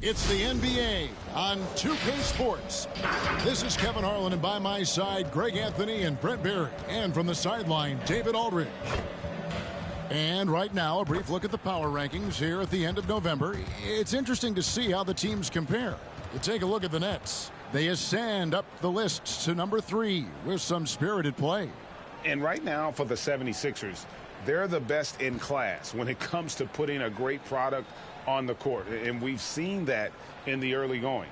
It's the NBA on 2K Sports. This is Kevin Harlan, and by my side, Greg Anthony and Brent Barry. And from the sideline, David Aldridge. And right now, a brief look at the power rankings here at the end of November. It's interesting to see how the teams compare. You take a look at the Nets. They ascend up the list to number 3 with some spirited play. And right now for the 76ers, they're the best in class when it comes to putting a great product on the court. And we've seen that in the early going.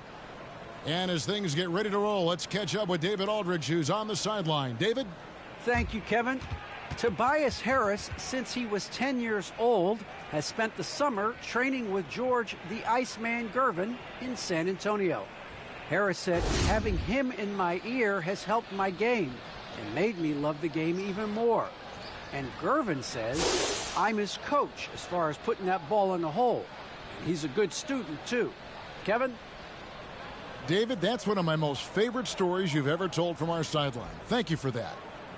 And as things get ready to roll, let's catch up with David Aldridge, who's on the sideline. David? Thank you, Kevin. Tobias Harris, since he was 10 years old, has spent the summer training with George the Iceman Gervin in San Antonio. Harris said, having him in my ear has helped my game and made me love the game even more. And Gervin says, I'm his coach as far as putting that ball in the hole. And he's a good student, too. Kevin? David, that's one of my most favorite stories you've ever told from our sideline. Thank you for that.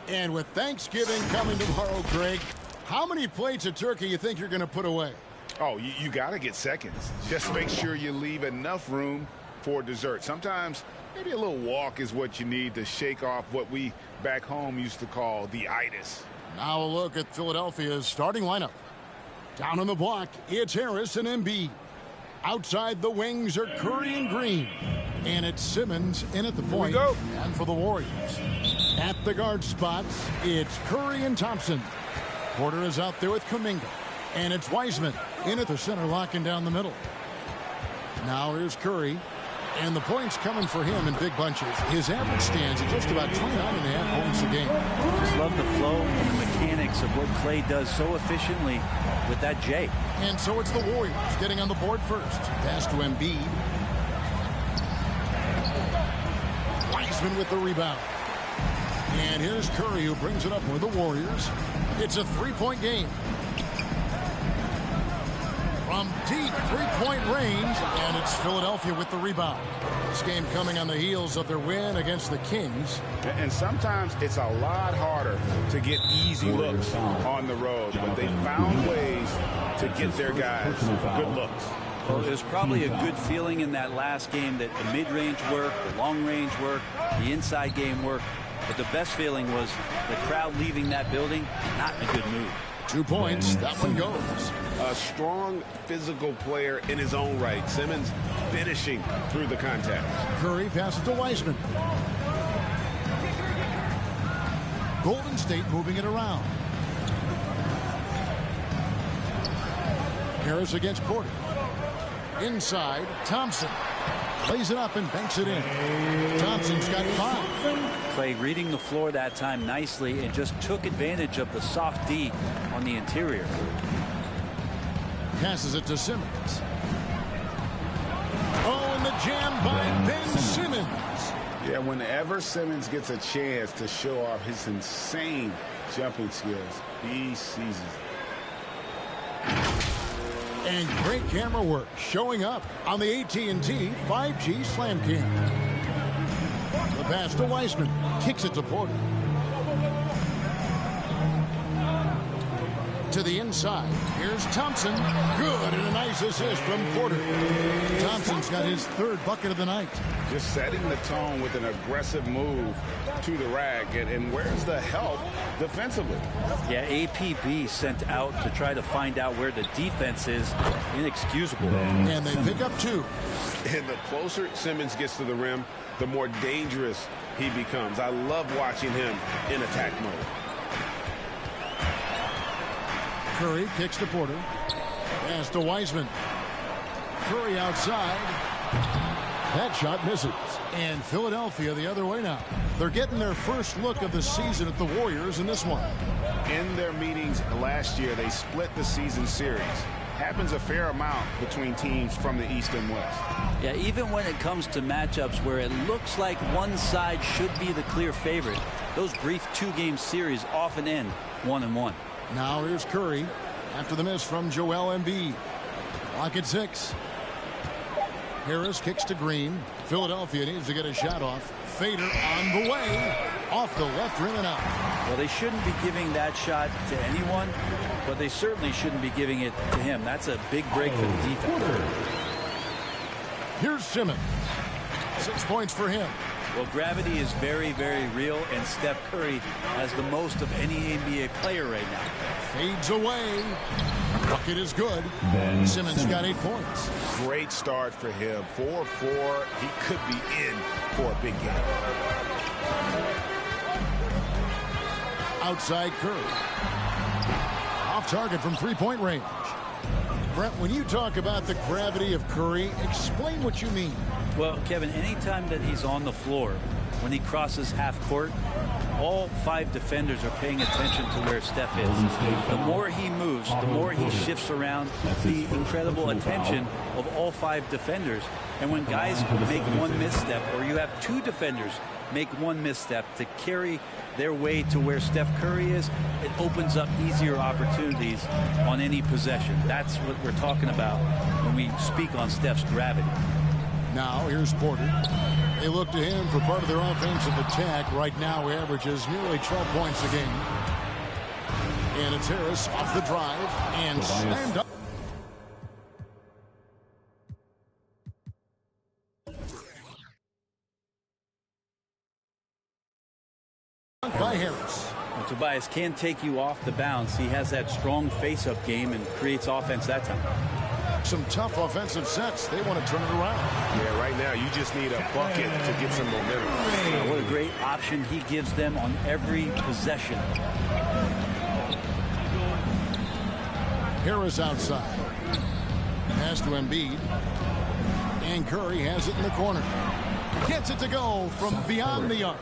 And with Thanksgiving coming tomorrow, Greg, how many plates of turkey you think you're going to put away? Oh, you got to get seconds. Just make sure you leave enough room for dessert. Sometimes maybe a little walk is what you need to shake off what we back home used to call the itis. Now a look at Philadelphia's starting lineup. Down on the block, it's Harris and Embiid. Outside the wings are Curry and Green. And it's Simmons in at the point. And for the Warriors, at the guard spots, it's Curry and Thompson. Porter is out there with Kuminga. And it's Wiseman in at the center, locking down the middle. Now here's Curry. And the points coming for him in big bunches. His average stands at just about 29.5 points a game. Just love the flow and the mechanics of what Clay does so efficiently with that J. And so it's the Warriors getting on the board first. Pass to Embiid. Wiseman with the rebound. And here's Curry, who brings it up with the Warriors. It's a three-point game. From deep three-point range, and it's Philadelphia with the rebound. This game coming on the heels of their win against the Kings. And sometimes it's a lot harder to get easy looks on the road, but they found ways to get their guys good looks. Well, there's probably a good feeling in that last game that the mid-range work, the long-range work, the inside game work. But the best feeling was the crowd leaving that building not in a good mood. 2 points. That one goes. A strong physical player in his own right. Simmons finishing through the contact. Curry passes to Wiseman. Golden State moving it around. Harris against Porter. Inside, Thompson. Plays it up and banks it in. Thompson's got 5. Clay reading the floor that time nicely and just took advantage of the soft D on the interior. Passes it to Simmons. Oh, and the jam by Ben Simmons. Yeah, whenever Simmons gets a chance to show off his insane jumping skills, he seizes it. And great camera work showing up on the AT&T 5G Slam Cam. The pass to Wiseman. Kicks it to Porter. To the inside. Here's Thompson. Good, and a nice assist from Porter. Thompson's got his 3rd bucket of the night. Just setting the tone with an aggressive move to the rack. And where's the help defensively? Yeah, APB sent out to try to find out where the defense is. Inexcusable. And they pick up 2. And the closer Simmons gets to the rim, the more dangerous he becomes. I love watching him in attack mode. Curry kicks to Porter. Pass to Wiseman. Curry outside. That shot misses. And Philadelphia the other way now. They're getting their first look of the season at the Warriors in this one. In their meetings last year, they split the season series. Happens a fair amount between teams from the East and West. Yeah, even when it comes to matchups where it looks like one side should be the clear favorite, those brief 2-game series often end 1-1. Now here's Curry after the miss from Joel Embiid. Clock at 6. Harris kicks to Green. Philadelphia needs to get a shot off. Fader on the way. Off the left rim and out. Well, they shouldn't be giving that shot to anyone, but they certainly shouldn't be giving it to him. That's a big break for the defense. Here's Simmons. 6 points for him. Well, gravity is very, very real, and Steph Curry has the most of any NBA player right now. Fades away. Bucket is good. Simmons got 8 points. Great start for him. 4-4. He could be in for a big game. Outside Curry. Off target from three-point range. Brent, when you talk about the gravity of Curry, explain what you mean. Well, Kevin, anytime that he's on the floor, when he crosses half court, all 5 defenders are paying attention to where Steph is. The more he moves, the more he shifts around, the incredible attention of all 5 defenders. And when guys make one misstep, or you have 2 defenders make one misstep to carry their way to where Steph Curry is, it opens up easier opportunities on any possession. That's what we're talking about when we speak on Steph's gravity. Now here's Porter. They look to him for part of their offensive attack. Right now he averages nearly 12 points a game. And it's Harris off the drive and slammed up. By Harris. Well, Tobias can take you off the bounce. He has that strong face-up game and creates offense that time. Some tough offensive sets. They want to turn it around. Yeah, right now you just need a bucket to get some momentum. What a great option he gives them on every possession. Harris outside. Pass to Embiid. And Curry has it in the corner. Gets it to go from beyond the arc.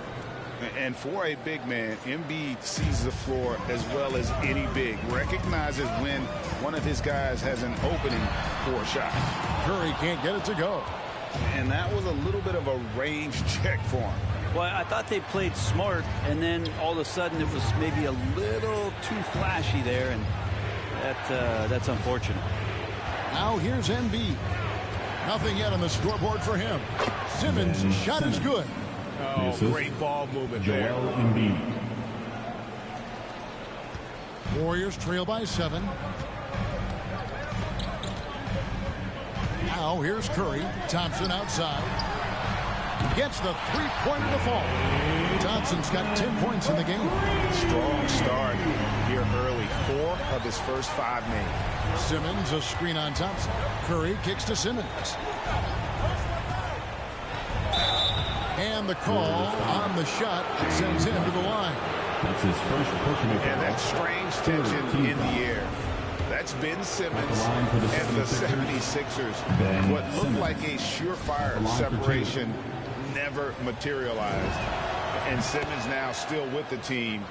And for a big man, Embiid sees the floor as well as any big. Recognizes when one of his guys has an opening for a shot. Curry can't get it to go. And that was a little bit of a range check for him. Well, I thought they played smart, and then all of a sudden it was maybe a little too flashy there, and that's unfortunate. Now here's Embiid. Nothing yet on the scoreboard for him. Simmons' shot is good. Oh, great ball movement there. Embiid. Warriors trail by 7. Now here's Curry. Thompson outside. Gets the three-pointer to fall. Thompson's got 10 points in the game. Strong start here early. 4 of his first 5 made. Simmons a screen on Thompson. Curry kicks to Simmons. And the call on the shot sends him to the line. That's his first personal foul. And that strange tension in the air. That's Ben Simmons and the 76ers. What looked like a surefire separation never materialized. And Simmons now still with the team.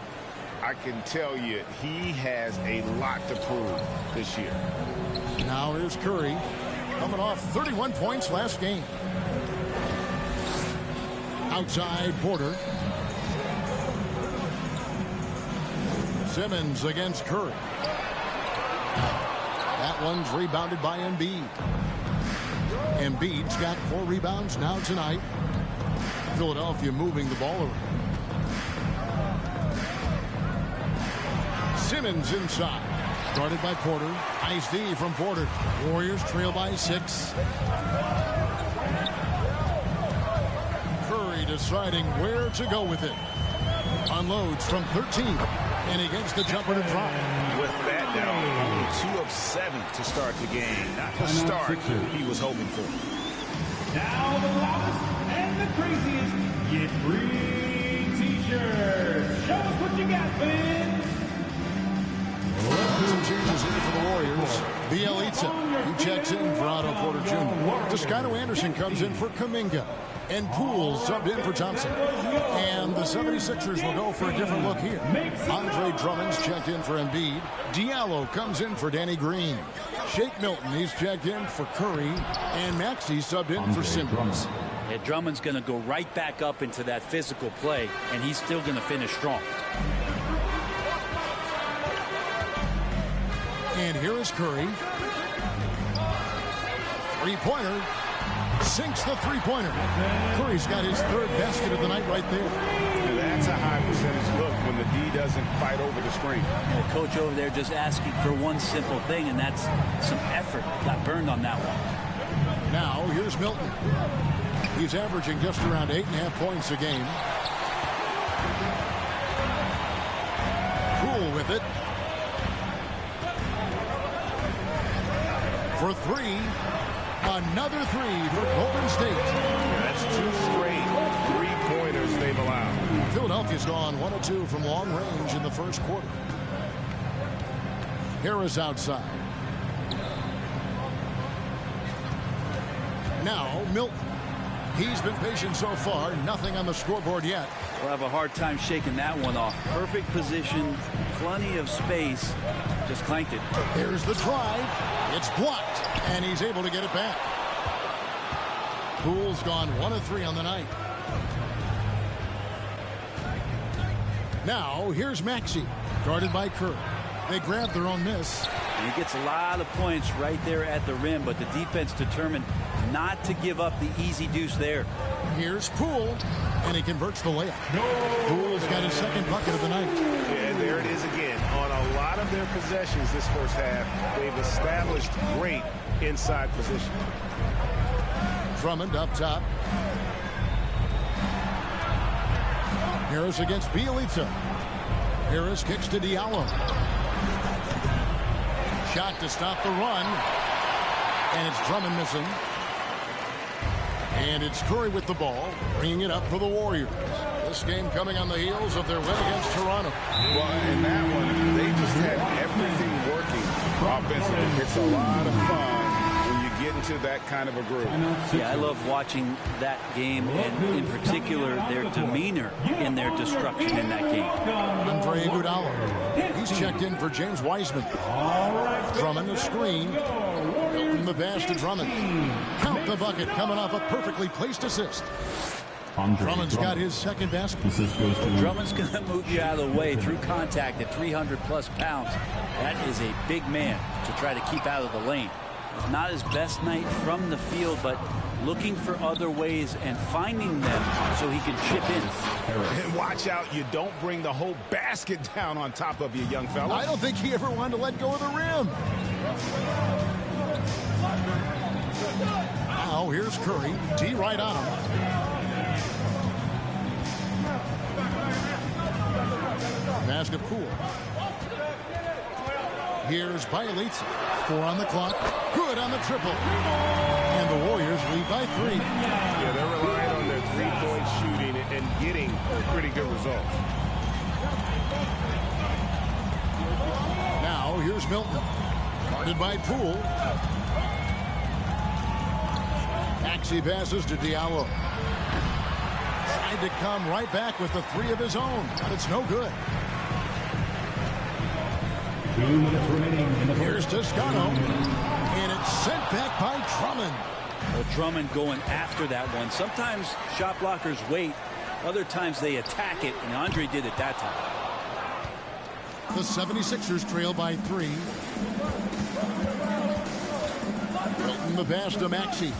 I can tell you he has a lot to prove this year. Now here's Curry coming off 31 points last game. Outside Porter. Simmons against Curry. That one's rebounded by Embiid. Embiid's got 4 rebounds now tonight. Philadelphia moving the ball around. Simmons inside. Guarded by Porter. Nice D from Porter. Warriors trail by 6. Curry deciding where to go with it. Unloads from 13. And he gets the jumper to drop. With that down, only 2 of 7 to start the game. Not the start he was hoping for. Now the loudest and the craziest get free t-shirts. Show us what you got, fans. Some changes in for the Warriors. Bielitsa, who checks in for Otto Porter Jr. Toscano Anderson comes in for Kuminga. And Poole subbed in for Thompson. And the 76ers will go for a different look here. Andre Drummond's checked in for Embiid. Diallo comes in for Danny Green. Shake Milton, he's checked in for Curry. And Maxey subbed in for Simmons. Yeah, Drummond's going to go right back up into that physical play, and he's still going to finish strong. And here is Curry. Three-pointer. Sinks the three-pointer. Curry's got his 3rd basket of the night right there. That's a high percentage look when the D doesn't fight over the screen. The coach over there just asking for one simple thing, and that's some effort. Got burned on that one. Now here's Milton. He's averaging just around 8.5 points a game. Cool with it. For three. Another three for Golden State. That's 2 straight three-pointers they've allowed. Philadelphia's gone 1 of 2 from long range in the first quarter. Harris outside. Now Milton. He's been patient so far. Nothing on the scoreboard yet. We'll have a hard time shaking that one off. Perfect position, plenty of space. Just clanked it. Here's the drive. It's blocked, and he's able to get it back. Poole's gone 1 of 3 on the night. Now here's Maxey, guarded by Kerr. They grab their own miss. And he gets a lot of points right there at the rim, but the defense determined not to give up the easy deuce there. Here's Poole, and he converts the layup. Poole's got his second bucket of the night. And there it is again. On a lot of their possessions this first half, they've established great inside position. Drummond up top. Harris against Bielitsa. Harris kicks to Diallo. Shot to stop the run. And it's Drummond missing. And it's Curry with the ball, bringing it up for the Warriors. This game coming on the heels of their win against Toronto. Well, in that one, they just had everything working offensively. It's a lot of fun when you get into that kind of a groove. Yeah, I love watching that game, and in particular, their demeanor in their destruction in that game. Andre Iguodala. He's checked in for James Wiseman. Drummond the screen. Milton the pass to Drummond. Count the bucket coming off a perfectly placed assist. Drummond's got his second basket. Drummond's going to move you out of the way through contact at 300-plus pounds. That is a big man to try to keep out of the lane. It's not his best night from the field, but looking for other ways and finding them so he can chip in. And watch out, you don't bring the whole basket down on top of you, young fella. I don't think he ever wanted to let go of the rim. Now here's Curry. D right on him. Basket Poole. Here's Bielitsa. 4 on the clock. Good on the triple. And the Warriors lead by 3. Yeah, they're relying on their three-point shooting and getting pretty good results. Now here's Milton. Guarded by Poole. Maxey passes to Diallo. Tried to come right back with the 3 of his own, but it's no good. 2 minutes remaining in the Here's Toscano, and it's sent back by Drummond. Well, Drummond going after that one. Sometimes shot blockers wait. Other times they attack it, and Andre did it that time. The 76ers trail by 3. Milton the pass to Maxey.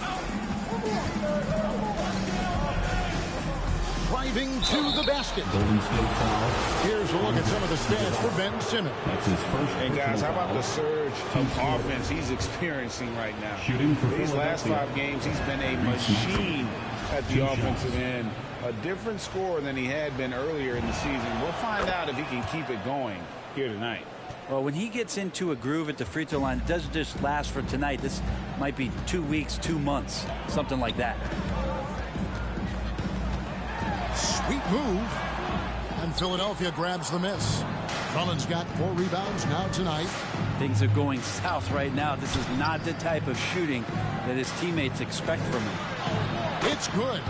Driving to the basket. Golden State foul. Here's a look at some of the stats for Ben Simmons. That's his first. Hey, guys, how about the surge of offense he's experiencing right now? Shooting for These last Philadelphia. 5 games, he's been a machine at the offensive end. A different scorer than he had been earlier in the season. We'll find out if he can keep it going here tonight. Well, when he gets into a groove at the free throw line, it doesn't just last for tonight. This might be 2 weeks, 2 months, something like that. Sweet move. And Philadelphia grabs the miss. Drummond's got 4 rebounds now tonight. Things are going south right now. This is not the type of shooting that his teammates expect from him. It's good.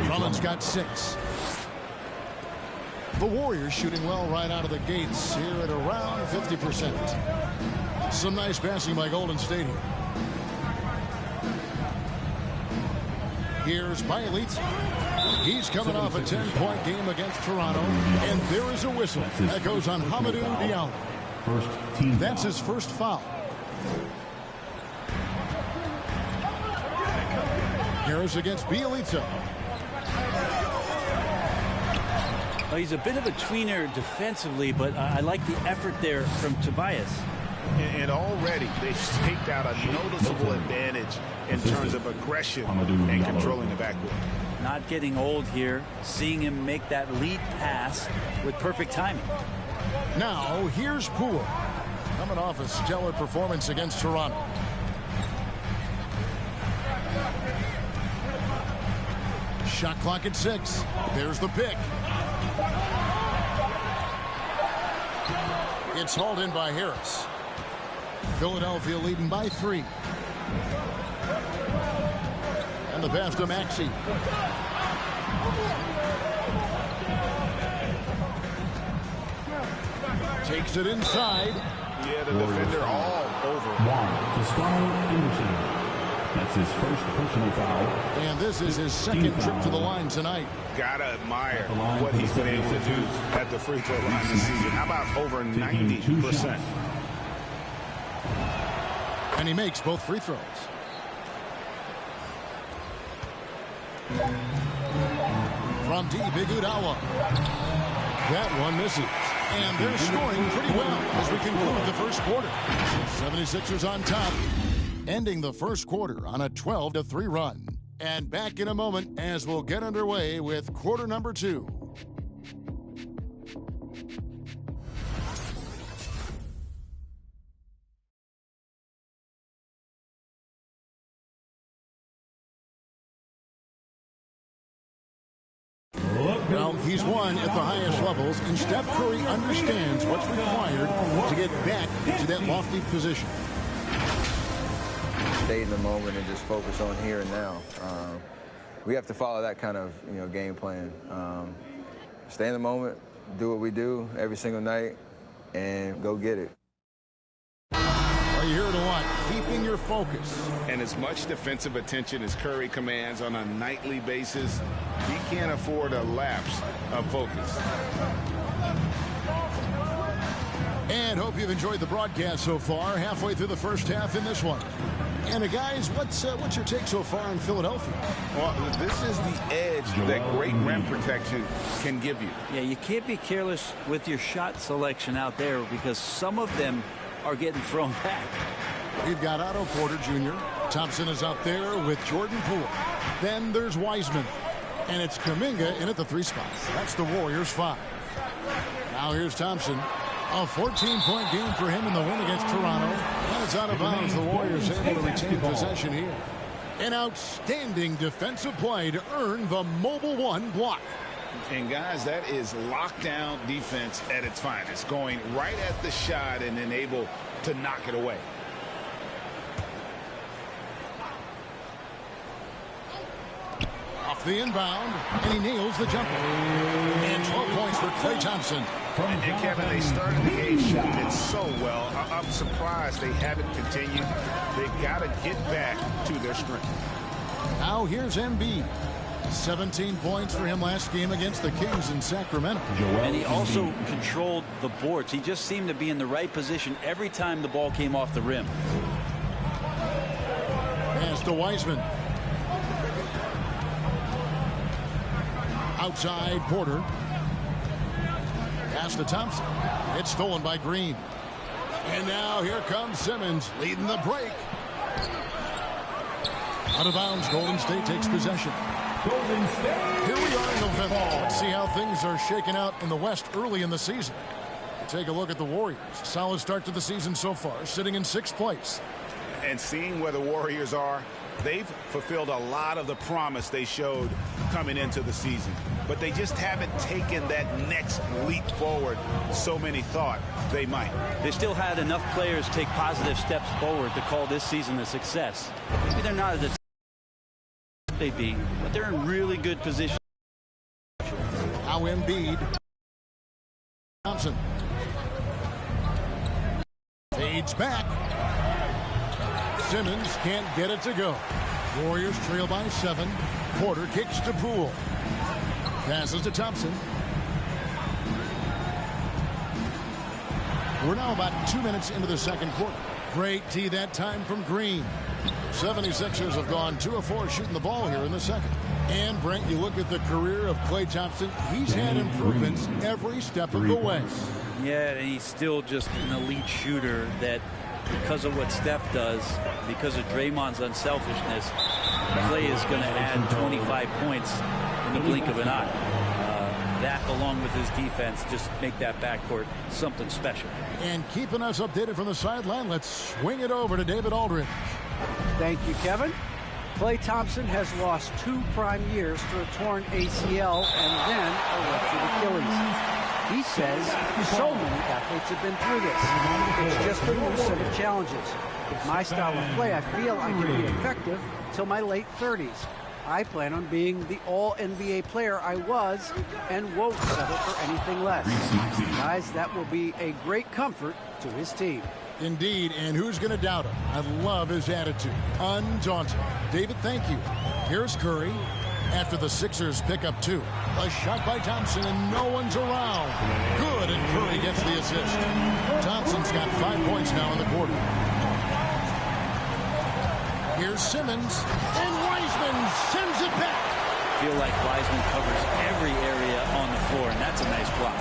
Drummond's got 6. The Warriors shooting well right out of the gates here at around 50%. Some nice passing by Golden State here. Here's Bielitsa. He's coming off a 10-point game against Toronto, and there is a whistle that goes on Hamidou Diallo. First team. That's his first foul. Harris against Bielitsa. Well, he's a bit of a tweener defensively, but I like the effort there from Tobias. And already they've staked out a noticeable advantage in terms of aggression and controlling the backboard. Not getting old here, seeing him make that lead pass with perfect timing. Now, here's Poole, coming off a stellar performance against Toronto. Shot clock at 6. There's the pick. It's hauled in by Harris. Philadelphia leading by 3. And the pass to Maxey. Takes it inside. Yeah, the defender all over. That's his first personal foul. And this is his second trip to the line tonight. Gotta admire what he's been able to do at the free throw line this season. How about over 90%? And he makes both free throws. From deep, Iguodala. That one misses. And they're scoring pretty well as we conclude the first quarter. 76ers on top, ending the first quarter on a 12-3 run. And back in a moment as we'll get underway with quarter number 2. Well, he's won at the highest levels, and Steph Curry understands what's required to get back to that lofty position. Stay in the moment and just focus on here and now. We have to follow that kind of game plan. Stay in the moment, do what we do every single night, and go get it. Are you here to what? Keeping your focus. And as much defensive attention as Curry commands on a nightly basis, he can't afford a lapse of focus. And hope you've enjoyed the broadcast so far, halfway through the first half in this one. And guys, what's your take so far in Philadelphia? Well, this is the edge that great rim protection can give you. Yeah, you can't be careless with your shot selection out there because some of them are getting thrown back. We've got Otto Porter Jr. Thompson is out there with Jordan Poole. Then there's Wiseman. And it's Kuminga in at the 3 spot. That's the Warriors' 5. Now here's Thompson. A 14-point game for him in the win against Toronto. And it's out of bounds. The Warriors able to retain possession here. An outstanding defensive play to earn the Mobile 1 block. And guys, that is lockdown defense at its finest. Going right at the shot and then able to knock it away. Off the inbound, and he nails the jumper. And 12 points for Klay Thompson. And Kevin, they started the game shooting it so well. I'm surprised they haven't continued. They've got to get back to their strength. Now here's Embiid. 17 points for him last game against the Kings in Sacramento. And he also controlled the boards. He just seemed to be in the right position every time the ball came off the rim. Pass to Wiseman. Outside Porter. Pass to Thompson. It's stolen by Green. And now here comes Simmons leading the break. Out of bounds, Golden State takes possession. Here we are in November. Let's see how things are shaking out in the West early in the season. Take a look at the Warriors. Solid start to the season so far, sitting in 6th place. And seeing where the Warriors are, they've fulfilled a lot of the promise they showed coming into the season. But they just haven't taken that next leap forward so many thought they might. They still had enough players take positive steps forward to call this season a success. Maybe they're not at the they'd be, but they're in really good position. Now Embiid. Thompson. Fades back. Simmons can't get it to go. Warriors trail by 7. Porter kicks to Poole. Passes to Thompson. We're now about 2 minutes into the second quarter. Great tee that time from Green. 76ers have gone 2 of 4 shooting the ball here in the second. And, Brent, you look at the career of Klay Thompson. He's had improvements every step of the way. Yeah, and he's still just an elite shooter that, because of what Steph does, because of Draymond's unselfishness, Clay is going to add 25 points in the blink of an eye. That, along with his defense, just make that backcourt something special. And keeping us updated from the sideline, let's swing it over to David Aldridge. Thank you, Kevin. Klay Thompson has lost 2 prime years to a torn ACL and then a ruptured Achilles. He says so many athletes have been through this. It's just a new set of challenges. With my style of play, I feel I can be effective till my late 30s. I plan on being the all-NBA player I was and won't settle for anything less. Guys, that will be a great comfort to his team. Indeed, and who's going to doubt him? I love his attitude. Undaunted. David, thank you. Here's Curry. After the Sixers pick up 2. A shot by Thompson, and no one's around. Good, and Curry gets the assist. Thompson's got 5 points now in the quarter. Here's Simmons, and Wiseman sends it back. I feel like Wiseman covers every area on the floor, and that's a nice block.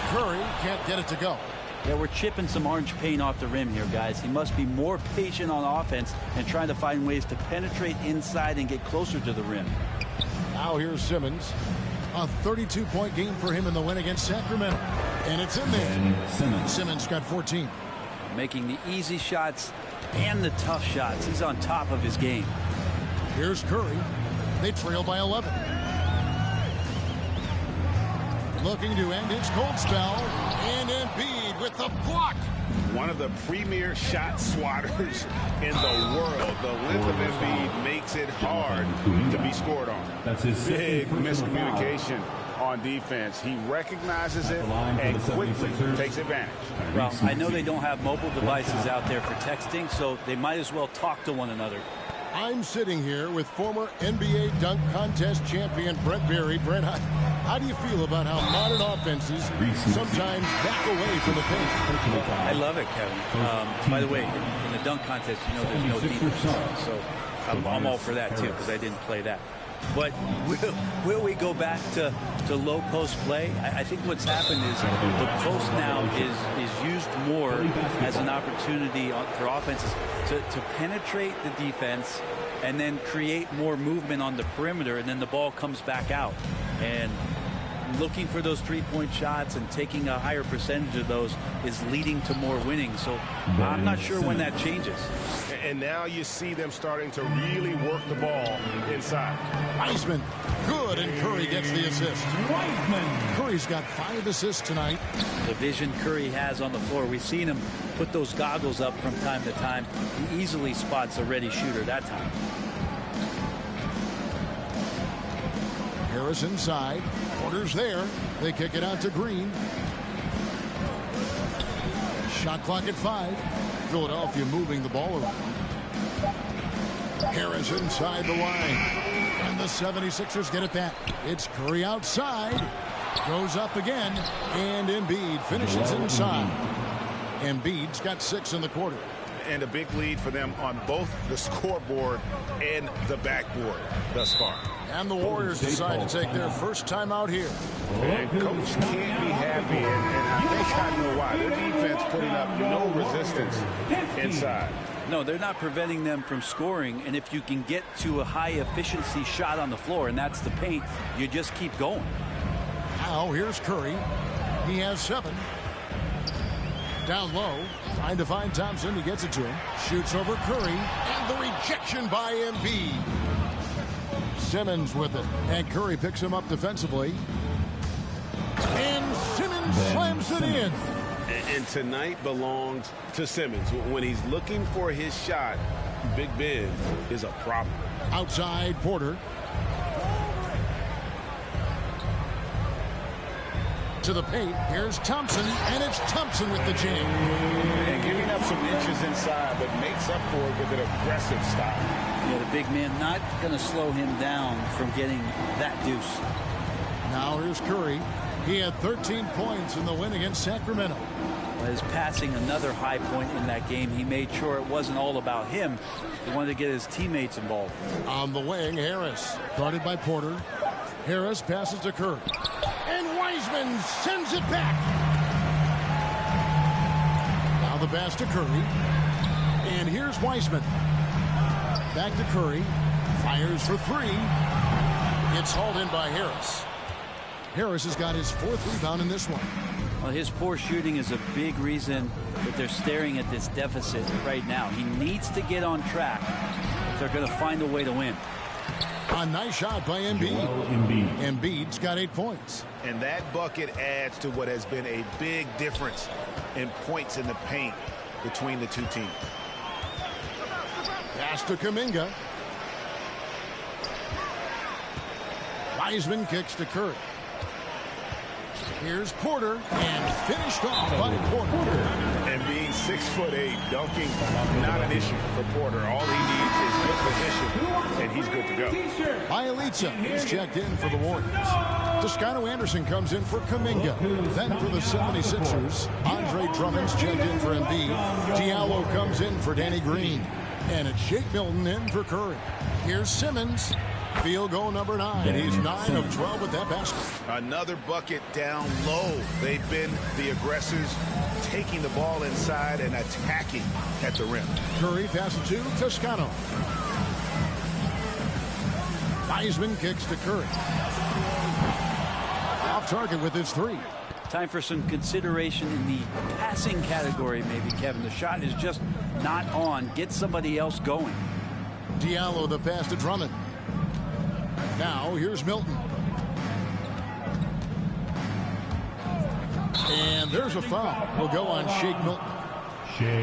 Curry can't get it to go. Yeah, we're chipping some orange paint off the rim here, guys. He must be more patient on offense and trying to find ways to penetrate inside and get closer to the rim. Now here's Simmons. A 32-point game for him in the win against Sacramento. And it's in there. Simmons got 14. Making the easy shots and the tough shots. He's on top of his game. Here's Curry. They trail by 11. Looking to end his cold spell. And Embiid with the block. One of the premier shot swatters in the world. The length of Embiid makes it hard to be scored on. That's his big miscommunication on defense. He recognizes it and quickly takes advantage. Well, I know they don't have mobile devices out there for texting, so they might as well talk to one another. I'm sitting here with former NBA dunk contest champion Brent Berry. Brent, how do you feel about how modern offenses sometimes back away from the paint? I love it, Kevin. By the way, in the dunk contest, you know there's no defense, so I'm all for that too, because I didn't play that. But will we go back to low post play? I think what's happened is the post now is used more as an opportunity for offenses to penetrate the defense and then create more movement on the perimeter, and then the ball comes back out. And looking for those three-point shots and taking a higher percentage of those is leading to more winning. So I'm not sure when that changes. And now you see them starting to really work the ball inside. Wiseman, good, and Curry gets the assist. Wiseman. Curry's got 5 assists tonight. The vision Curry has on the floor, we've seen him put those goggles up from time to time. He easily spots a ready shooter that time. Harris inside. Porter's there. They kick it out to Green. Shot clock at 5. Philadelphia moving the ball around. Harris inside the line. And the 76ers get it back. It's Curry outside. Goes up again. And Embiid finishes inside. Embiid's got 6 in the quarter. And a big lead for them on both the scoreboard and the backboard thus far. And the Warriors decide to take their first time out here. And Coach can't be happy, and I think I know why. Their defense putting up no resistance inside. No, they're not preventing them from scoring, and if you can get to a high-efficiency shot on the floor, and that's the paint, you just keep going. Now here's Curry. He has 7. Down low, trying to find Thompson. He gets it to him. Shoots over Curry, and the rejection by Embiid. Simmons with it, and Curry picks him up defensively. And Simmons slams it in. And tonight belongs to Simmons. When he's looking for his shot, Big Ben is a problem. Outside Porter. To the paint. Here's Thompson, and it's Thompson with the jam. And giving up some inches inside, but makes up for it with an aggressive style. Yeah, the big man not going to slow him down from getting that deuce. Now here's Curry. He had 13 points in the win against Sacramento. His passing, another high point in that game. He made sure it wasn't all about him. He wanted to get his teammates involved. On the wing, Harris. Guarded by Porter. Harris passes to Curry. And Wiseman sends it back. the pass to Curry. And here's Wiseman. Back to Curry. Fires for three. It's hauled in by Harris. Harris has got his 4th rebound in this one. Well, his poor shooting is a big reason that they're staring at this deficit right now. He needs to get on track if they're going to find a way to win. A nice shot by Embiid. Embiid's got 8 points. And that bucket adds to what has been a big difference in points in the paint between the two teams. Pass to Kuminga. Wiseman kicks to Curry. Here's Porter, and finished off by Porter. And being 6'8", dunking, not an issue for Porter. All he needs is good position, and he's good to go. Bielitsa is checked in for the Warriors. Toscano Anderson comes in for Kuminga. Then for the 76ers, Andre Drummond's checked in for Embiid. Diallo comes in for Danny Green. And it's Shake Milton in for Curry. Here's Simmons. Field goal number 9. He's 9 of 12 with that basket. Another bucket down low. They've been the aggressors, taking the ball inside and attacking at the rim. Curry passes to Toscano. Wiseman kicks to Curry. Off target with his 3. Time for some consideration in the passing category, maybe, Kevin. The shot is just not on. Get somebody else going. Diallo the pass to Drummond. Now here's Milton. And there's a foul. Will go on Shake Milton.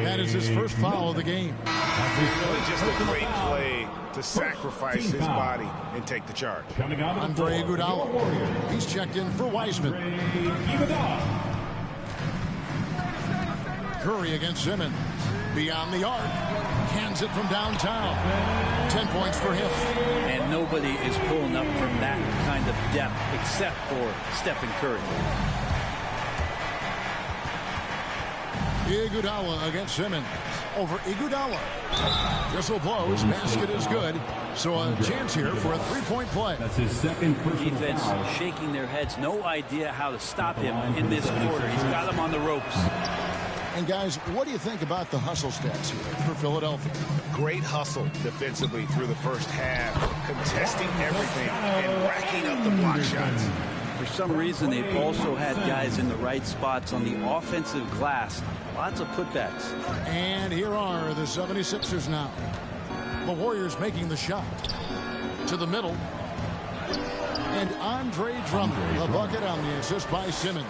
That is his first foul of the game. Really just a great play to sacrifice his body and take the charge. Andre Iguodala. He's checked in for Wiseman. Curry against Simmons. Beyond the arc. Cans it from downtown. 10 points for him. And nobody is pulling up from that kind of depth except for Stephen Curry. Iguodala against Simmons. Over Iguodala. Whistle blows. Basket is good. So a chance here for a 3-point play. That's his second personal Defense foul. shaking their heads. No idea how to stop him in this quarter. He's got him on the ropes. And guys, what do you think about the hustle stats here for Philadelphia? Great hustle defensively through the first half, contesting everything and racking up the block shots. For some reason, they've also had guys in the right spots on the offensive glass. Lots of putbacks. And here are the 76ers now. The Warriors making the shot. To the middle. And Andre Drummond, the bucket on the assist by Simmons.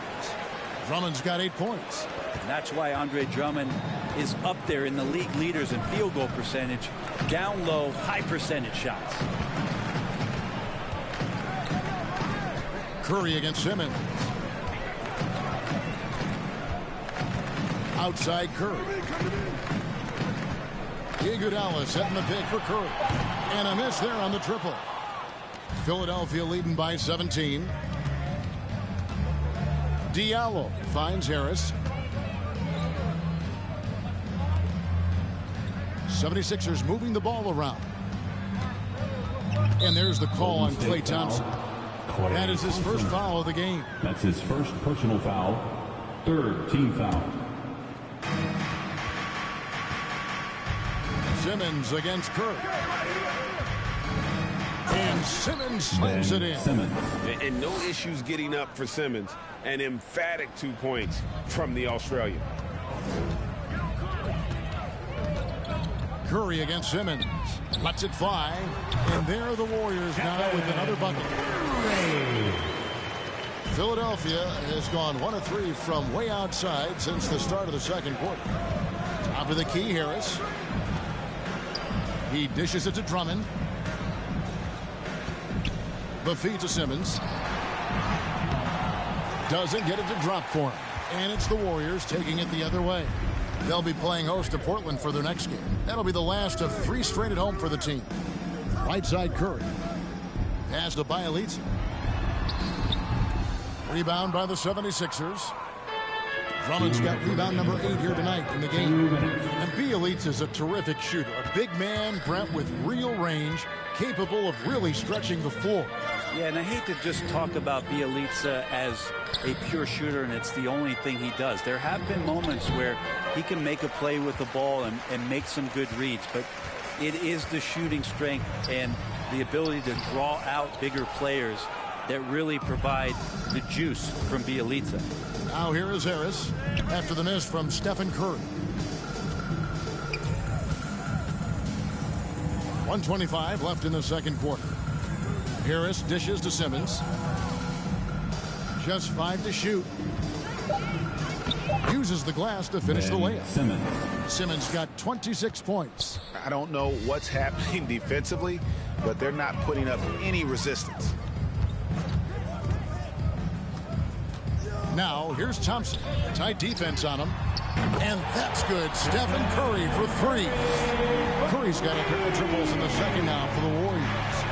Drummond's got 8 points. And that's why Andre Drummond is up there in the league leaders in field goal percentage. Down low, high percentage shots. Curry against Simmons. Outside Curry. Iguodala setting the pick for Curry. And a miss there on the triple. Philadelphia leading by 17. Diallo finds Harris. 76ers moving the ball around. And there's the call on Klay Thompson. That is his first foul of the game. That's his first personal foul. 3rd team foul. Simmons against Curry. And Simmons slams it in. Simmons. And no issues getting up for Simmons. An emphatic 2 points from the Australian. Curry against Simmons. Lets it fly. And there are the Warriors now with another bucket. Philadelphia has gone 1 of 3 from way outside since the start of the second quarter. Top of the key, Harris. He dishes it to Drummond. The feed to Simmons. Doesn't get it to drop for him. And it's the Warriors taking it the other way. They'll be playing host to Portland for their next game. That'll be the last of 3 straight at home for the team. Right side Curry. Pass to Bielitsa. Rebound by the 76ers. Drummond's got rebound number 8 here tonight in the game. And Bielitsa's a terrific shooter. A big man, Brent, with real range, capable of really stretching the floor. Yeah, and I hate to just talk about Bielitsa as a pure shooter and it's the only thing he does. There have been moments where he can make a play with the ball and make some good reads, but it is the shooting strength and the ability to draw out bigger players that really provide the juice from Bielitsa. Now here is Harris after the miss from Stephen Curry. 1:25 left in the second quarter. Harris dishes to Simmons. Just 5 to shoot. Uses the glass to finish the layup. Simmons got 26 points. I don't know what's happening defensively, but they're not putting up any resistance. Now here's Thompson. Tight defense on him. And that's good. Stephen Curry for 3. Curry's got a pair of triples in the second half for the Warriors.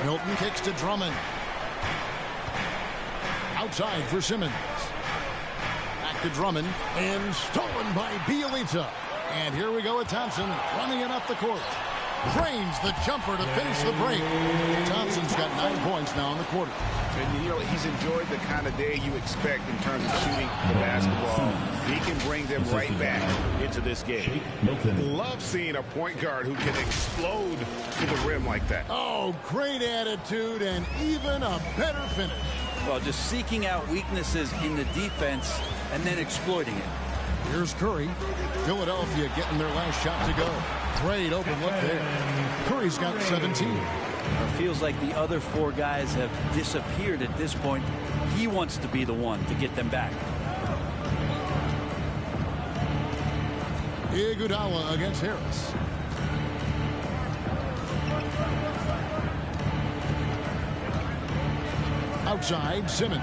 Milton kicks to Drummond. Outside for Simmons. Back to Drummond. And stolen by Bielitsa. And here we go with Thompson running it up the court. Drains the jumper to finish the break. Thompson's got 9 points now in the quarter. And, you know, he's enjoyed the kind of day you expect in terms of shooting the basketball. He can bring them right back into this game. Love seeing a point guard who can explode to the rim like that. Oh, great attitude and even a better finish. Well, just seeking out weaknesses in the defense and then exploiting it. Here's Curry. Philadelphia getting their last shot to go. Great open look there. Curry's got 17. It feels like the other 4 guys have disappeared at this point. He wants to be the one to get them back. Iguodala against Harris. Outside, Simmons.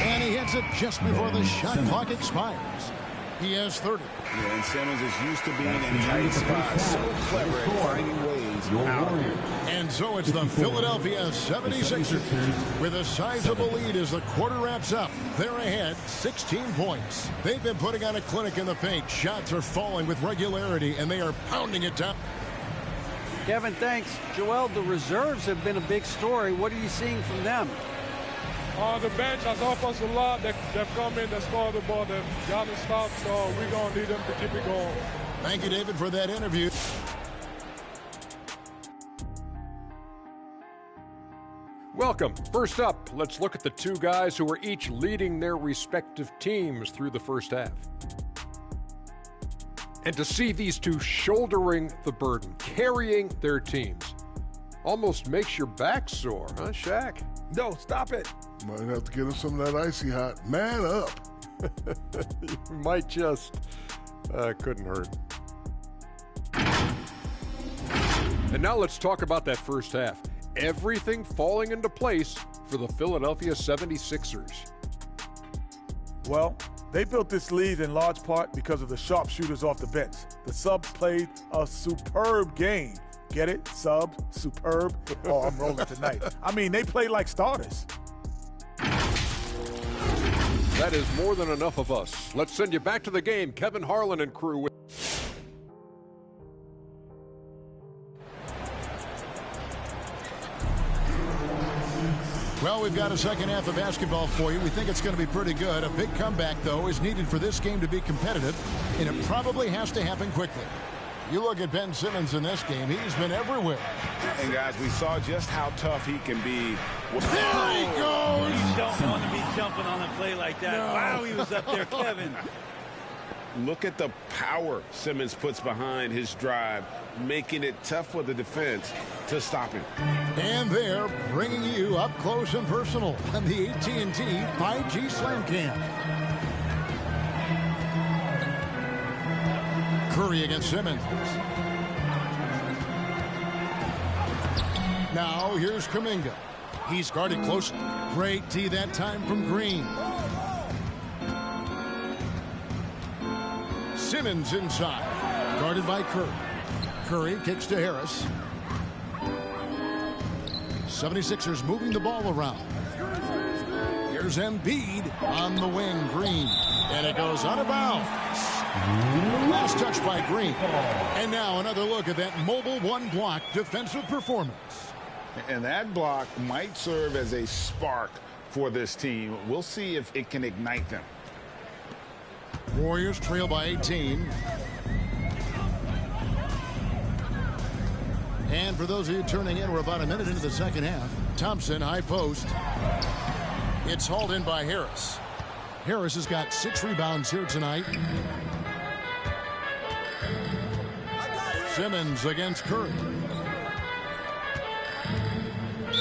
And he hits it just before the shot clock expires. He has 30. Yeah, and Simmons is used to being in tight spots. So clever at finding ways out. And so it's the Philadelphia 76ers with a sizable lead as the quarter wraps up. They're ahead 16 points. They've been putting on a clinic in the paint. Shots are falling with regularity, and they are pounding it down. Kevin, thanks. Joel, the reserves have been a big story. What are you seeing from them? The bench has helped us a lot. They've come in, they scored the ball, they've gotten stopped, so we're going to need them to keep it going. Thank you, David, for that interview. Welcome. First up, let's look at the 2 guys who are each leading their respective teams through the first half. And to see these 2 shouldering the burden, carrying their teams, almost makes your back sore, huh, Shaq? No, stop it. Might have to get him some of that icy hot. Man up. You might just. Couldn't hurt. And now let's talk about that first half. Everything falling into place for the Philadelphia 76ers. Well, they built this lead in large part because of the sharpshooters off the bench. The subs played a superb game. Get it? Sub, superb. Oh, I'm rolling tonight. I mean, they play like starters. That is more than enough of us. Let's send you back to the game. Kevin Harlan and crew. Well, we've got a second half of basketball for you. We think it's going to be pretty good. A big comeback, though, is needed for this game to be competitive, and it probably has to happen quickly. You look at Ben Simmons in this game, he's been everywhere. And, guys, we saw just how tough he can be. There he goes! You don't want to be jumping on a play like that. No. Wow, he was up there, Kevin. Look at the power Simmons puts behind his drive, making it tough for the defense to stop him. And they're bringing you up close and personal on the AT&T 5G Slam Cam. Curry against Simmons. Now here's Kuminga. He's guarded close. Great D that time from Green. Simmons inside. Guarded by Curry. Curry kicks to Harris. 76ers moving the ball around. Here's Embiid on the wing. Green. And it goes out of bounds. Last touch by Green. And now another look at that mobile one-block defensive performance. And that block might serve as a spark for this team. We'll see if it can ignite them. Warriors trail by 18. And for those of you turning in, we're about a minute into the second half. Thompson, high post. It's hauled in by Harris. Harris has got 6 rebounds here tonight. Simmons against Curry.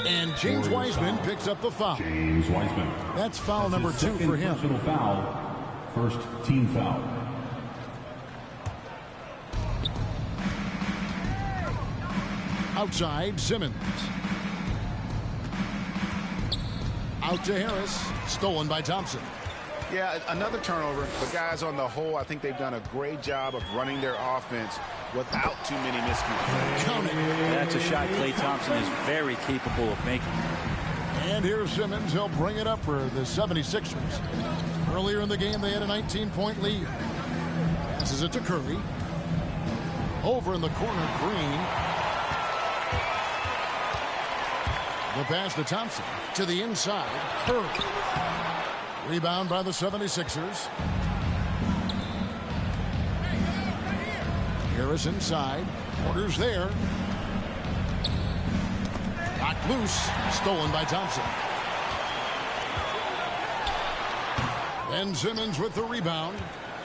And James Wiseman picks up the foul. James Wiseman. That's foul number 2 for him. Personal foul. First team foul. Outside, Simmons. Out to Harris. Stolen by Thompson. Yeah, another turnover. The guys on the whole, I think they've done a great job of running their offense without too many miscues. That's a shot Klay Thompson is very capable of making. And here's Simmons. He'll bring it up for the 76ers. Earlier in the game, they had a 19-point lead. Passes it to Curry. Over in the corner, Green. The pass to Thompson. To the inside, Curry. Rebound by the 76ers. Harris inside. Porter's there. Knocked loose. Stolen by Thompson. Ben Simmons with the rebound.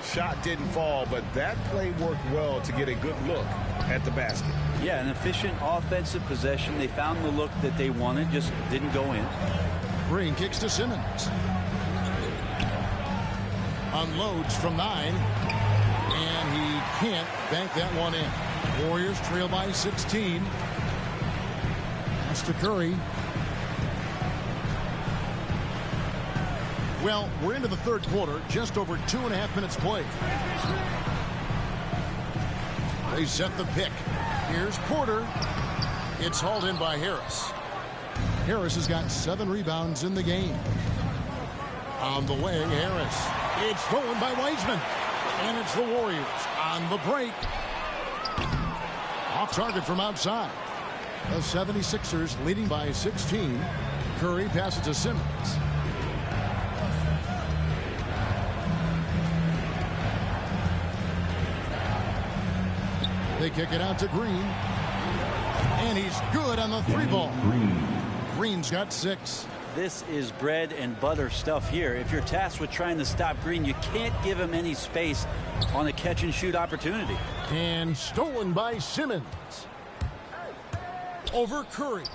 Shot didn't fall, but that play worked well to get a good look at the basket. Yeah, an efficient offensive possession. They found the look that they wanted, just didn't go in. Green kicks to Simmons. Unloads from 9. And he can't bank that one in. Warriors trail by 16. That's to Curry. Well, we're into the third quarter. Just over 2.5 minutes played. They set the pick. Here's Porter. It's hauled in by Harris. Harris has got 7 rebounds in the game. On the way, Harris. It's stolen by Wiseman. And it's the Warriors on the break. Off target from outside. The 76ers leading by 16. Curry passes to Simmons. They kick it out to Green. And he's good on the 3-ball. Green's got 6. This is bread and butter stuff here. If you're tasked with trying to stop Green, you can't give him any space on a catch-and-shoot opportunity. And stolen by Simmons. Over Curry.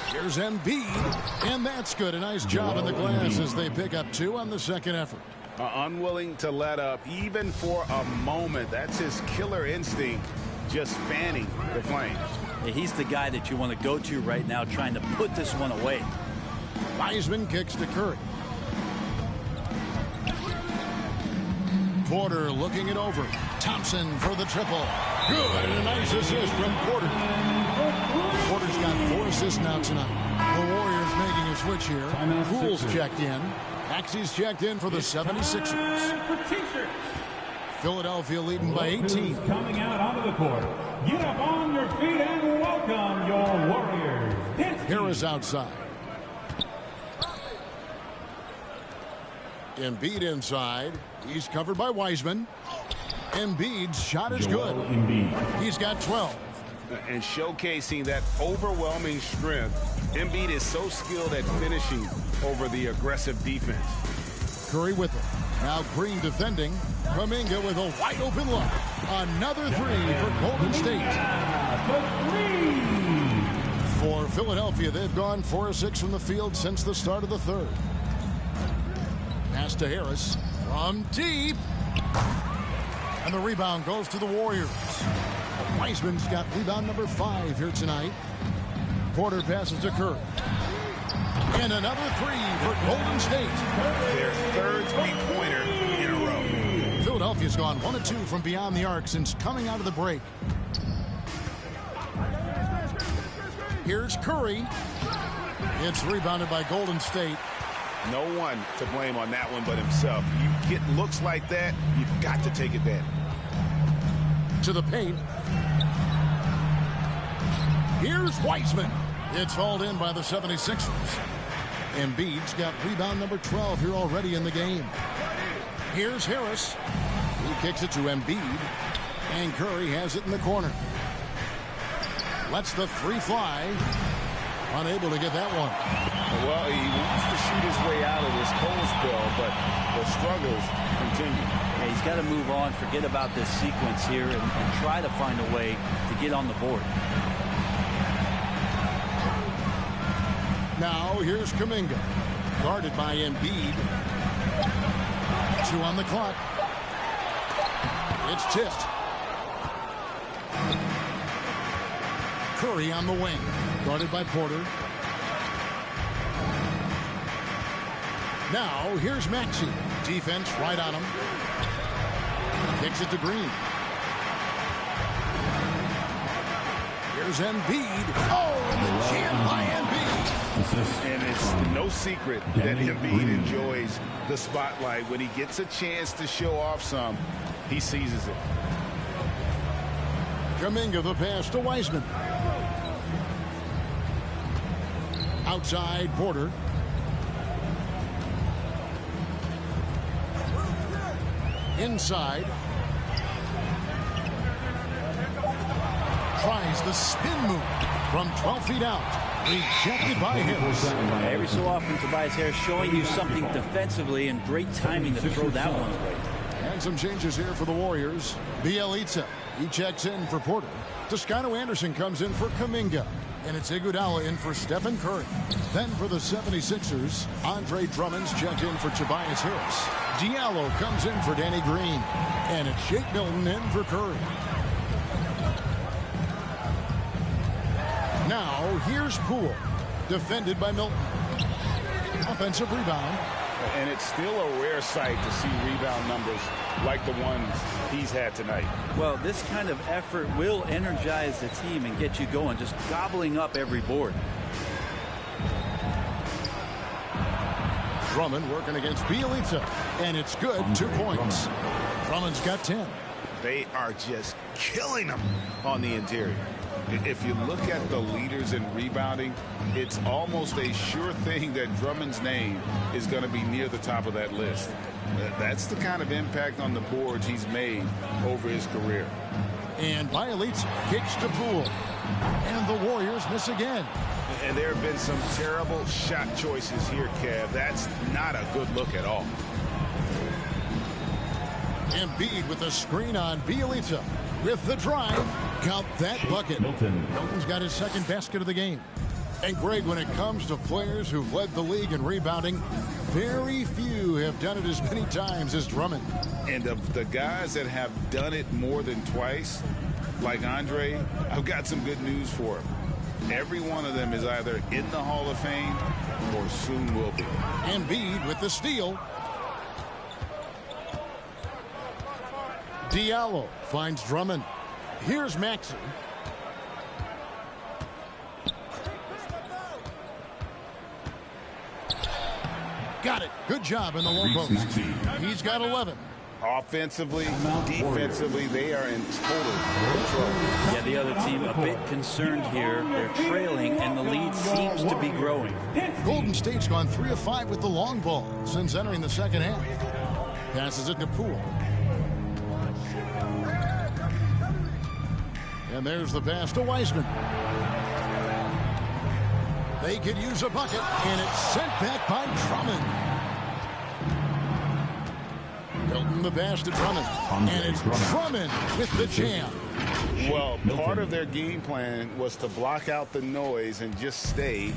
Here's Embiid. And that's good. A nice job in the glass as they pick up 2 on the second effort. Unwilling to let up even for a moment. That's his killer instinct, just fanning the flames. Yeah, he's the guy that you want to go to right now, trying to put this one away. Wiseman kicks to Curry. Porter looking it over. Thompson for the triple. Good, and a nice assist from Porter. Porter's got 4 assists now tonight. The Warriors making a switch here. Poole's checked in. Maxey's checked in for the 76ers. Philadelphia leading by 18. Coming out onto the court. Get up on your feet and welcome your Warriors. Harris outside. Embiid inside. He's covered by Wiseman. Embiid's shot is good. He's got 12. And showcasing that overwhelming strength, Embiid is so skilled at finishing over the aggressive defense. Curry with it. Now Green defending. Kuminga with a wide open look. Another 3 for Golden State. For Philadelphia, they've gone 4 of 6 from the field since the start of the third. Pass to Harris from deep. And the rebound goes to the Warriors. Wiseman's got rebound number 5 here tonight. Porter passes to Curry. And another 3 for Golden State. Their third three-pointer in a row. Philadelphia's gone 1 of 2 from beyond the arc since coming out of the break. Here's Curry. It's rebounded by Golden State. No one to blame on that one but himself. You get looks like that, you've got to take advantage. To the paint. Here's Wiseman. It's hauled in by the 76ers. Embiid's got rebound number 12 here already in the game. Here's Harris. He kicks it to Embiid. And Curry has it in the corner. Lets the three fly. Unable to get that one. Well, he wants to shoot his way out of this cold spell, but the struggles continue. Yeah, he's got to move on, forget about this sequence here, and try to find a way to get on the board. Now here's Kuminga. Guarded by Embiid. 2 on the clock. It's tipped. Curry on the wing. Guarded by Porter. Now here's Maxey. Defense right on him. Kicks it to Green. Here's Embiid. Oh, and the jam by Embiid. And it's no secret that Embiid enjoys the spotlight. When he gets a chance to show off some, he seizes it. Kuminga the pass to Wiseman. Outside Porter. Inside. Tries the spin move from 12 feet out. Rejected by Harris. Every so often, Tobias Harris showing you something defensively, and great timing to throw that one away. And some changes here for the Warriors. Bielitsa, he checks in for Porter. Toscano Anderson comes in for Kuminga. And it's Iguodala in for Stephen Curry. Then for the 76ers, Andre Drummond's checked in for Tobias Harris. Diallo comes in for Danny Green. And it's Shake Milton in for Curry. Now, here's Poole. Defended by Milton. Offensive rebound. And it's still a rare sight to see rebound numbers like the ones he's had tonight. Well, this kind of effort will energize the team and get you going, just gobbling up every board. Drummond working against Bielitsa. And it's good. 2 points. Drummond's got 10. They are just killing them on the interior. If you look at the leaders in rebounding, it's almost a sure thing that Drummond's name is going to be near the top of that list. That's the kind of impact on the boards he's made over his career. And Bielitsa kicks to Poole. And the Warriors miss again. And there have been some terrible shot choices here, Kev. That's not a good look at all. Embiid with the screen on Bielitsa. With the drive, count that bucket. Milton's got his second basket of the game. And Greg, when it comes to players who've led the league in rebounding, very few have done it as many times as Drummond. And of the guys that have done it more than twice, like Andre, I've got some good news for him. Every one of them is either in the Hall of Fame or soon will be. Embiid with the steal. Diallo finds Drummond. Here's Maxey. Got it. Good job in the low post. He's got 11. Offensively, defensively, they are in total control. Yeah, the other team a bit concerned here. They're trailing, and the lead seems to be growing. Golden State's gone 3 of 5 with the long ball since entering the second half. Passes it to Poole. And there's the pass to Wiseman. They could use a bucket, and it's sent back by Drummond. Milton the pass to Drummond. And it's Drummond with the jam. Well, part of their game plan was to block out the noise and just stay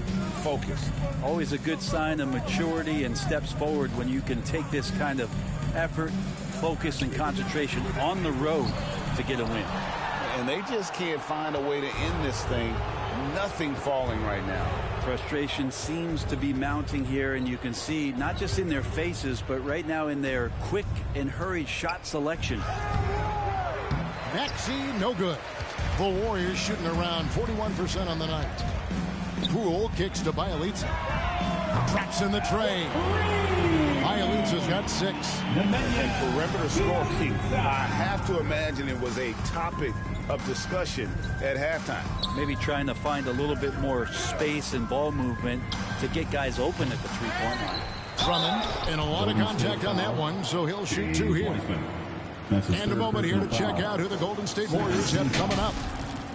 focused. Always a good sign of maturity and steps forward when you can take this kind of effort, focus, and concentration on the road to get a win. And they just can't find a way to end this thing. Nothing falling right now. Frustration seems to be mounting here, and you can see not just in their faces, but right now in their quick and hurried shot selection. Maxey, no good. The Warriors shooting around 41% on the night. Poole kicks to Bielitsa. Drops in the tray. Bielitsa's got 6. And perimeter scoring, I have to imagine it was a topic of discussion at halftime. Maybe trying to find a little bit more space and ball movement to get guys open at the three-point line. Drummond, and a lot of contact on that one, so he'll shoot 2 here. And a moment here to check out who the Golden State Warriors have coming up.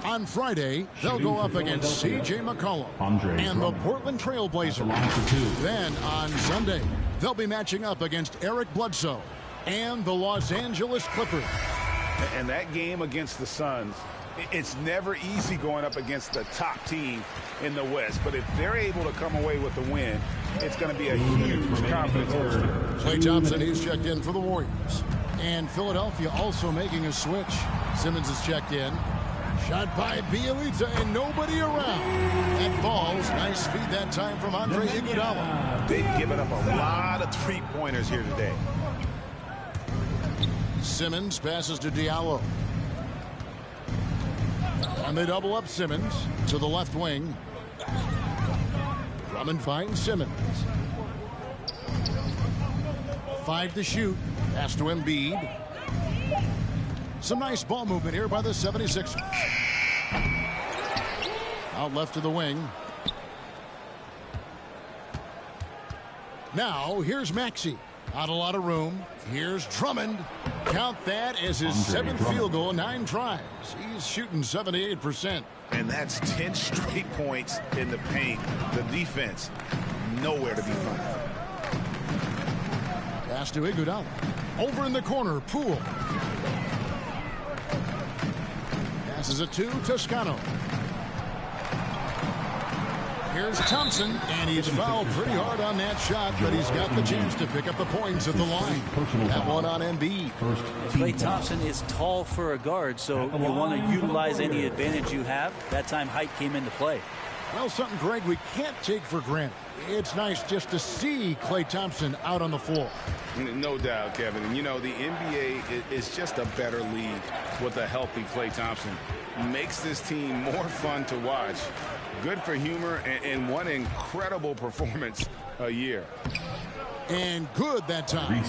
On Friday, they'll go up against C.J. McCollum and the Portland Trail Blazers. Then on Sunday, they'll be matching up against Eric Bledsoe and the Los Angeles Clippers. And that game against the Suns, it's never easy going up against the top team in the West. But if they're able to come away with the win, it's going to be a huge confidence booster. Klay Thompson, he's checked in for the Warriors. And Philadelphia also making a switch. Simmons is checked in. Shot by Bielitsa and nobody around. That falls. Nice feed that time from Andre Iguodala. They've given up a lot of three-pointers here today. Simmons passes to Diallo. And they double up Simmons to the left wing. Drummond finds Simmons. 5 to shoot. Pass to Embiid. Some nice ball movement here by the 76ers. Out left to the wing. Now here's Maxey. Not a lot of room. Here's Drummond. Count that as his 7th field goal, 9 tries. He's shooting 78%. And that's 10 straight points in the paint. The defense, nowhere to be found. Pass to Iguodala. Over in the corner, Poole. Passes it to Toscano. Here's Thompson, and he's fouled pretty hard on that shot, but he's got the chance to pick up the points at the line. That one on Embiid. Klay Thompson is tall for a guard, so you want to utilize any advantage you have. That time height came into play. Well, something, Greg, we can't take for granted. It's nice just to see Klay Thompson out on the floor. No doubt, Kevin. And, you know, the NBA is just a better league with a healthy Klay Thompson. Makes this team more fun to watch. Good for humor and one incredible performance a year. And good that time.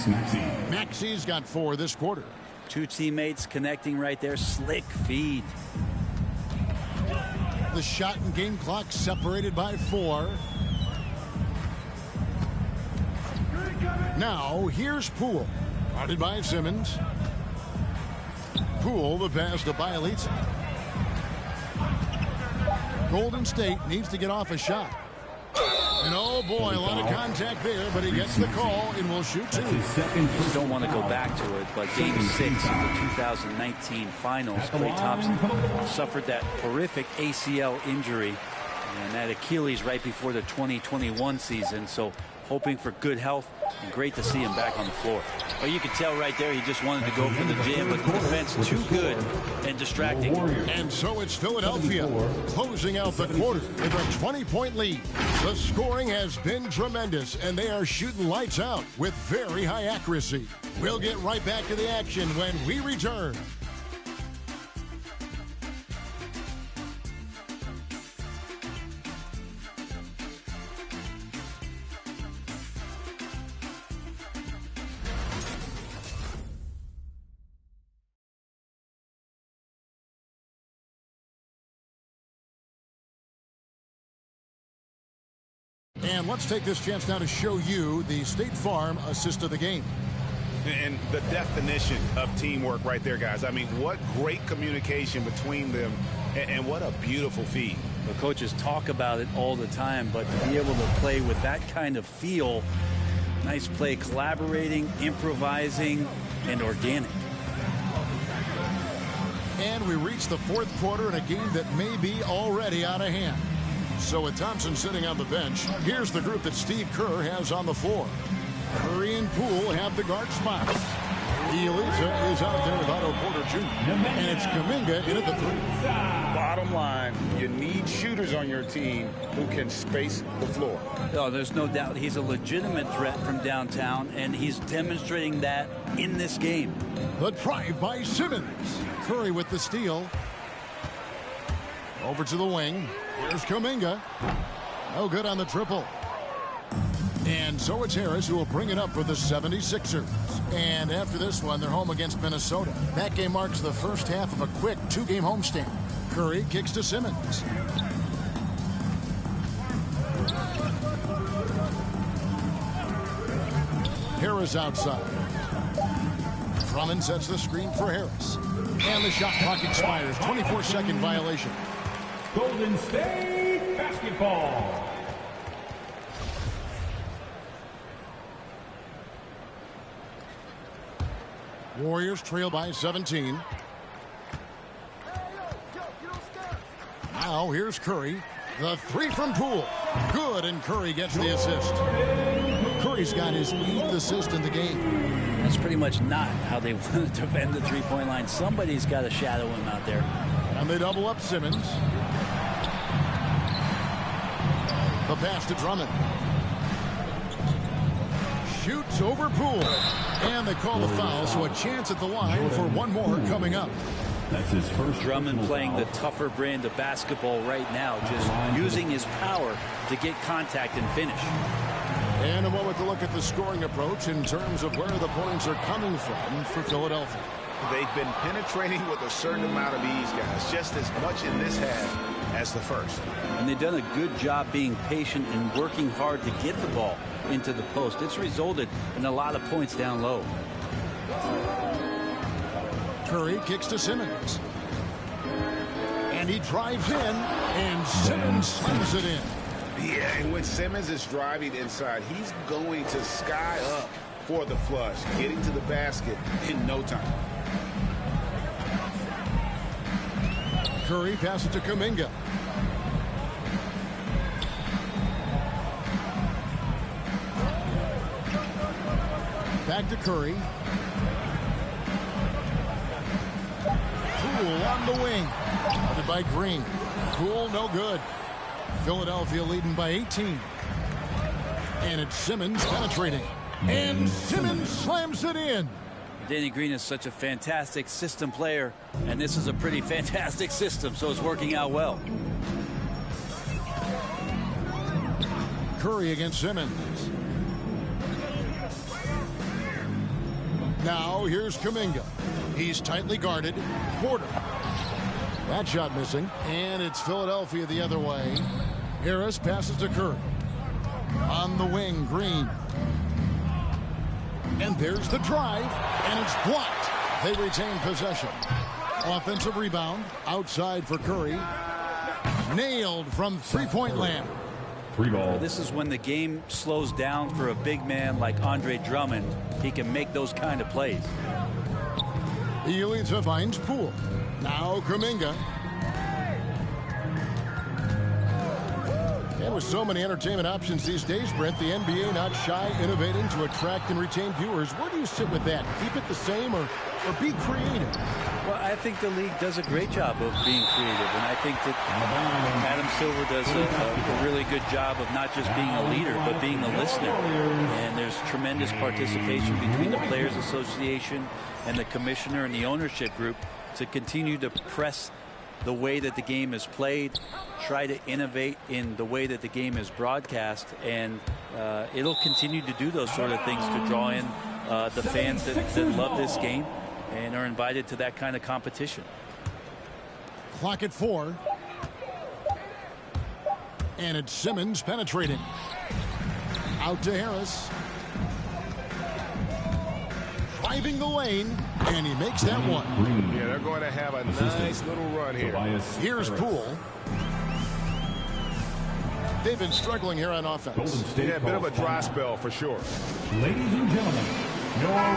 Maxey's got 4 this quarter. 2 teammates connecting right there. Slick feed. The shot and game clock separated by 4. Now here's Poole. Guarded by Simmons. Poole, the pass to Bielitsa. Golden State needs to get off a shot. And oh boy, a lot of contact there, but he gets the call and will shoot 2. You don't want to go back to it, but Game 6 of the 2019 Finals, Klay Thompson suffered that horrific ACL injury and that Achilles right before the 2021 season. So hoping for good health, and great to see him back on the floor. Well, you could tell right there he just wanted to go for the jam, but the defense too good and distracting. And so it's Philadelphia closing out the quarter with a 20-point lead. The scoring has been tremendous, and they are shooting lights out with very high accuracy. We'll get right back to the action when we return. And let's take this chance now to show you the State Farm assist of the game. And the definition of teamwork right there, guys. I mean, what great communication between them, and what a beautiful feed. The coaches talk about it all the time, but to be able to play with that kind of feel, nice play, collaborating, improvising, and organic. And we reach the 4th quarter in a game that may be already out of hand. So with Thompson sitting on the bench, here's the group that Steve Kerr has on the floor. Curry and Poole have the guard spots. Bielitsa is out there with Otto Porter Jr. And it's Kuminga in at the 3. Bottom line, you need shooters on your team who can space the floor. Oh, there's no doubt he's a legitimate threat from downtown, and he's demonstrating that in this game. The drive by Simmons. Curry with the steal. Over to the wing. Here's Kuminga. No good on the triple. And so it's Harris who will bring it up for the 76ers. And after this one, they're home against Minnesota. That game marks the first half of a quick 2-game homestand. Curry kicks to Simmons. Harris outside. Drummond sets the screen for Harris. And the shot clock expires. 24-second violation. Golden State basketball. Warriors trail by 17. Now here's Curry. The three from Poole. Good, and Curry gets the assist. Curry's got his 8th assist in the game. That's pretty much not how they want to defend the three-point line. Somebody's got to shadow him out there. And they double up Simmons. The pass to Drummond. Shoots over Poole. And they call the foul, so a chance at the line for one more coming up. That's his first. Drummond playing the tougher brand of basketball right now, just using his power to get contact and finish. And a moment to look at the scoring approach in terms of where the points are coming from for Philadelphia. They've been penetrating with a certain amount of ease, guys, just as much in this half as the first. And they've done a good job being patient and working hard to get the ball into the post. It's resulted in a lot of points down low. Curry kicks to Simmons. And he drives in, and Simmons slams it in. Yeah, and when Simmons is driving inside, he's going to sky up for the flush, getting to the basket in no time. Curry passes to Kuminga. Back to Curry. Poole on the wing. Guarded by Green. Poole no good. Philadelphia leading by 18. And it's Simmons penetrating. And Simmons slams it in. Danny Green is such a fantastic system player, and this is a pretty fantastic system, so it's working out well. Curry against Simmons. Now here's Kuminga. He's tightly guarded. Porter. That shot missing. And it's Philadelphia the other way. Harris passes to Curry. On the wing, Green. And there's the drive. And it's blocked. They retain possession. Offensive rebound. Outside for Curry. Nailed from three-point land. Free ball. This is when the game slows down for a big man like Andre Drummond. He can make those kind of plays. Elitza finds Poole. Now Kuminga. And with so many entertainment options these days, Brent, the NBA not shy innovating to attract and retain viewers. Where do you sit with that? Keep it the same or be creative? Well, I think the league does a great job of being creative, and I think that Adam Silver does a really good job of not just being a leader, but being a listener. And there's tremendous participation between the Players Association and the commissioner and the ownership group to continue to press the way that the game is played, try to innovate in the way that the game is broadcast, and it'll continue to do those sort of things to draw in the fans that love this game and are invited to that kind of competition. Clock at 4. And it's Simmons penetrating. Out to Harris. Driving the lane, and he makes that one. Yeah, they're going to have a nice little run here. Here's Poole. They've been struggling here on offense. Yeah, a bit of a dry spell for sure. Ladies and gentlemen,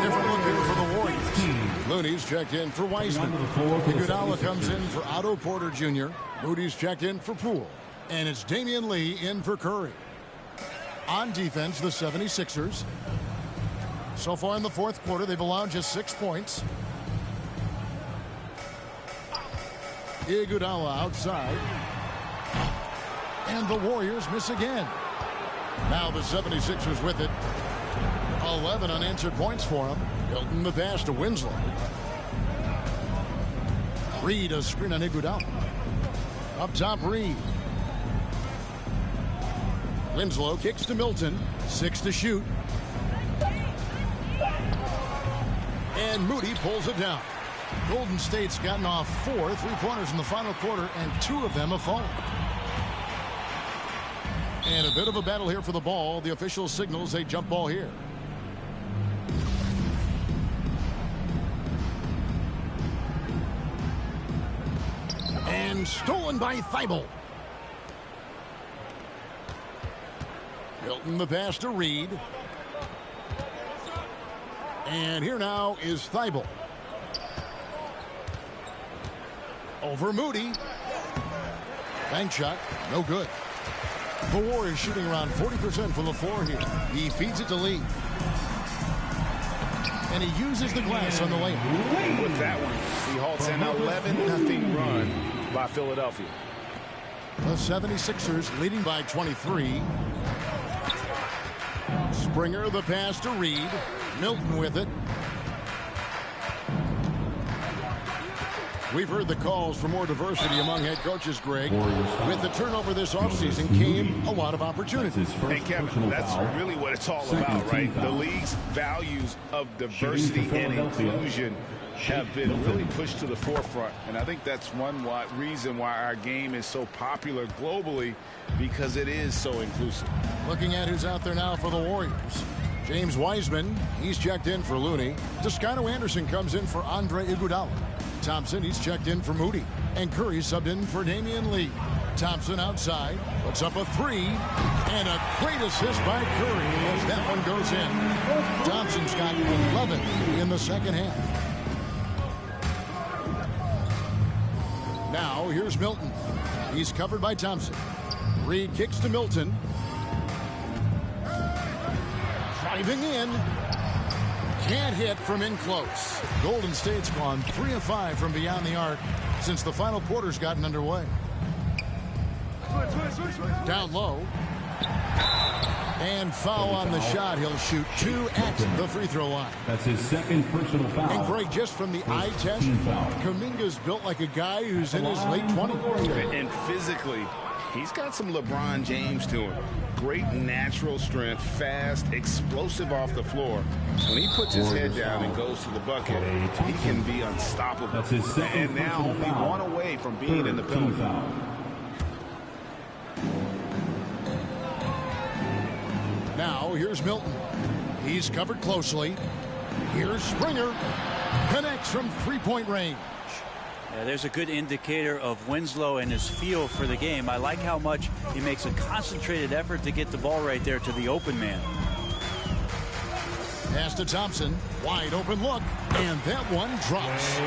different look here for the Warriors. Looney's checked in for Wiseman. Iguodala comes in for Otto Porter Jr. Moody's checked in for Poole. And it's Damian Lee in for Curry. On defense, the 76ers. So far in the fourth quarter, they've allowed just 6 points. Iguodala outside. And the Warriors miss again. Now the 76ers with it. 11 unanswered points for him. Hilton the pass to Winslow. Reed a screen on Iguodala. Up top, Reed. Winslow kicks to Milton. 6 to shoot. And Moody pulls it down. Golden State's gotten off 4 3-pointers in the final quarter, and 2 of them have fallen. And a bit of a battle here for the ball. The official signals a jump ball here. And stolen by Thibault. Milton the pass to Reed. And here now is Thibault. Over Moody. Bank shot, no good. The Warriors shooting around 40% from the floor here. He feeds it to Lee. And he uses the glass on the layup. With that one, he halts an 11-0 run by Philadelphia. The 76ers leading by 23. Springer the pass to Reed. Milton with it. We've heard the calls for more diversity among head coaches, Greg. With the turnover this offseason came a lot of opportunities. Hey, Kevin, that's really what it's all about, right? The league's values of diversity and inclusion have been really pushed to the forefront. And I think that's one reason why our game is so popular globally, because it is so inclusive. Looking at who's out there now for the Warriors. James Wiseman, he's checked in for Looney. Toscano Anderson comes in for Andre Iguodala. Thompson, he's checked in for Moody. And Curry subbed in for Damian Lee. Thompson outside, puts up a 3. And a great assist by Curry as that one goes in. Thompson's got 11 in the second half. Now, here's Milton. He's covered by Thompson. Reed kicks to Milton. Driving in. Can't hit from in close. Golden State's gone 3 of 5 from beyond the arc since the final quarter's gotten underway. Down low. And foul on the shot. He'll shoot 2 at the free throw line. That's his second personal foul. And Greg, just from the eye test, Kuminga's built like a guy who's in his late 20s. And physically, he's got some LeBron James to him. Great natural strength, fast, explosive off the floor. When he puts his head down and goes to the bucket, he can be unstoppable. That's his second and now only 1 away from being in the penalty. Now here's Milton. He's covered closely. Here's Springer. Connects from 3-point range. Yeah, there's a good indicator of Winslow and his feel for the game. I like how much he makes a concentrated effort to get the ball right there to the open man. Pass to Thompson. Wide open look. And that one drops.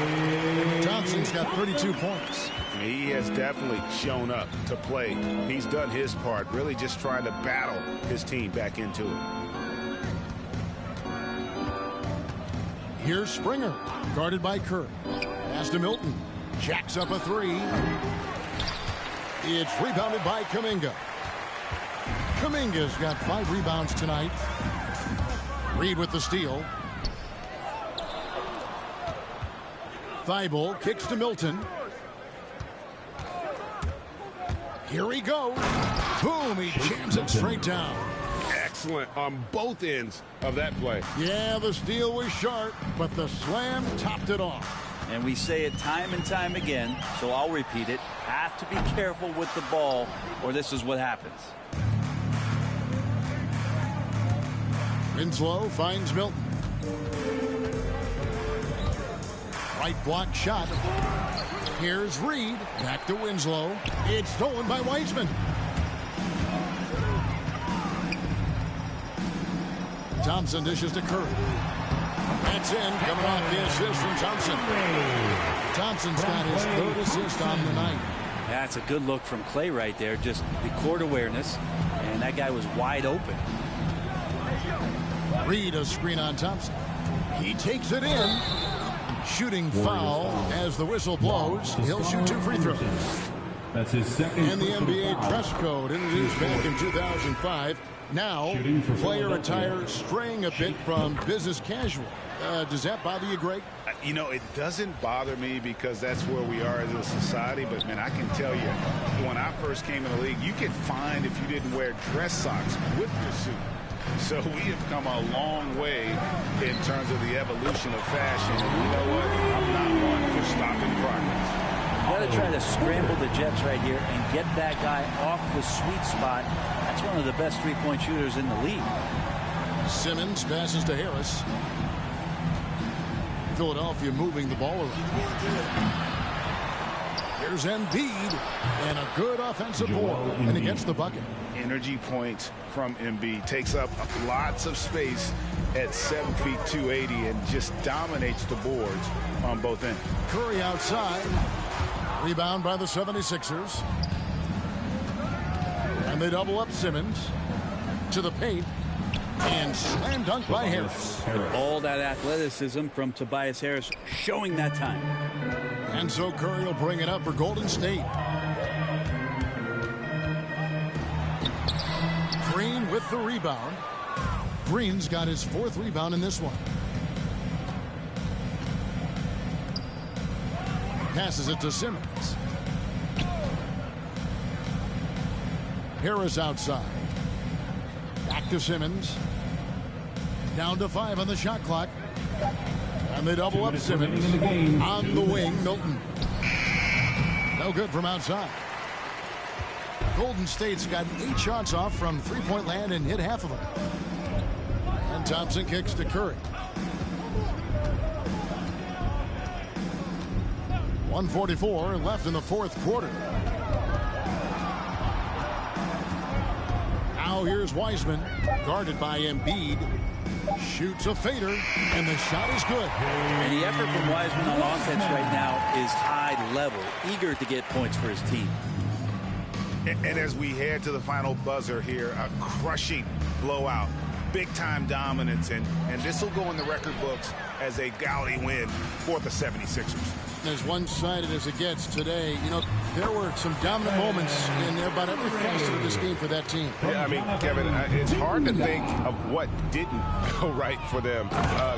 Thompson's got 32 points. He has definitely shown up to play. He's done his part, really just trying to battle his team back into it. Here's Springer, guarded by Curry. Pass to Milton. Jacks up a 3. It's rebounded by Kuminga. Kuminga's got 5 rebounds tonight. Reed with the steal. Thibault kicks to Milton. Here he goes. Boom, he jams it straight down. Excellent on both ends of that play. Yeah, the steal was sharp, but the slam topped it off. And we say it time and time again, so I'll repeat it. Have to be careful with the ball, or this is what happens. Winslow finds Milton. Right block shot. Here's Reed. Back to Winslow. It's stolen by Wiseman. Thompson dishes to Curry. That's in, coming off the assist from Thompson. Thompson's got his 3rd assist on the night. That's a good look from Clay right there. Just the court awareness, and that guy was wide open. Reed a screen on Thompson. He takes it in. Shooting foul as the whistle blows. He'll shoot 2 free throws. That's his second. And the NBA dress code introduced back in 2005. Now, player attire straying a bit from business casual. Does that bother you, Greg? You know, it doesn't bother me because that's where we are as a society. But, man, I can tell you, when I first came in the league, you get fined if you didn't wear dress socks with your suit. So we have come a long way in terms of the evolution of fashion. And you know what? I'm not one for stopping progress. You got to try to scramble the Jets right here and get that guy off the sweet spot. That's one of the best three-point shooters in the league. Simmons passes to Harris. Philadelphia moving the ball around. Here's Embiid, and a good offensive board, and he gets the bucket. Energy points from Embiid. Takes up lots of space at 7 feet 280 and just dominates the boards on both ends. Curry outside. Rebound by the 76ers. And they double up Simmons to the paint. And slam dunk by Harris. All that athleticism from Tobias Harris showing that time. And so Curry will bring it up for Golden State. Green with the rebound. Green's got his 4th rebound in this one. Passes it to Simmons. Harris outside. Back to Simmons. Down to 5 on the shot clock. And they double up Simmons. On the wing, Milton. No good from outside. Golden State's gotten 8 shots off from three-point land and hit half of them. And Thompson kicks to Curry. 1:44 left in the 4th quarter. Now here's Wiseman, guarded by Embiid. Shoots a fader, and the shot is good. And the effort from Wiseman on offense right now is high level, eager to get points for his team. And as we head to the final buzzer here, a crushing blowout, big-time dominance, and this will go in the record books as a gaudy win for the 76ers. As one-sided as it gets today, you know, there were some dominant moments in about every facet of this game for that team. Yeah, I mean, Kevin, it's hard to think of what didn't go right for them.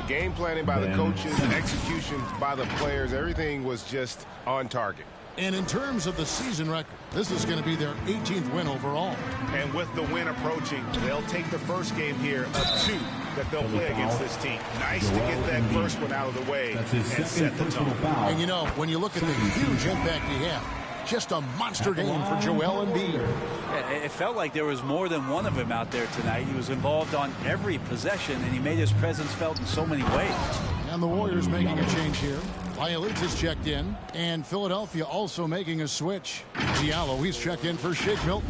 Game planning by the coaches, execution by the players, everything was just on target. And in terms of the season record, this is going to be their 18th win overall. And with the win approaching, they'll take the first game here of 2 that they'll play against this team. Nice to get that first one out of the way and set the tone. And you know, when you look at the huge impact he had, just a monster game for Joel Embiid. Yeah, it felt like there was more than one of him out there tonight. He was involved on every possession, and he made his presence felt in so many ways. And the Warriors making a change here. Lyelitz is checked in, and Philadelphia also making a switch. Diallo, he's checked in for Shake Milton.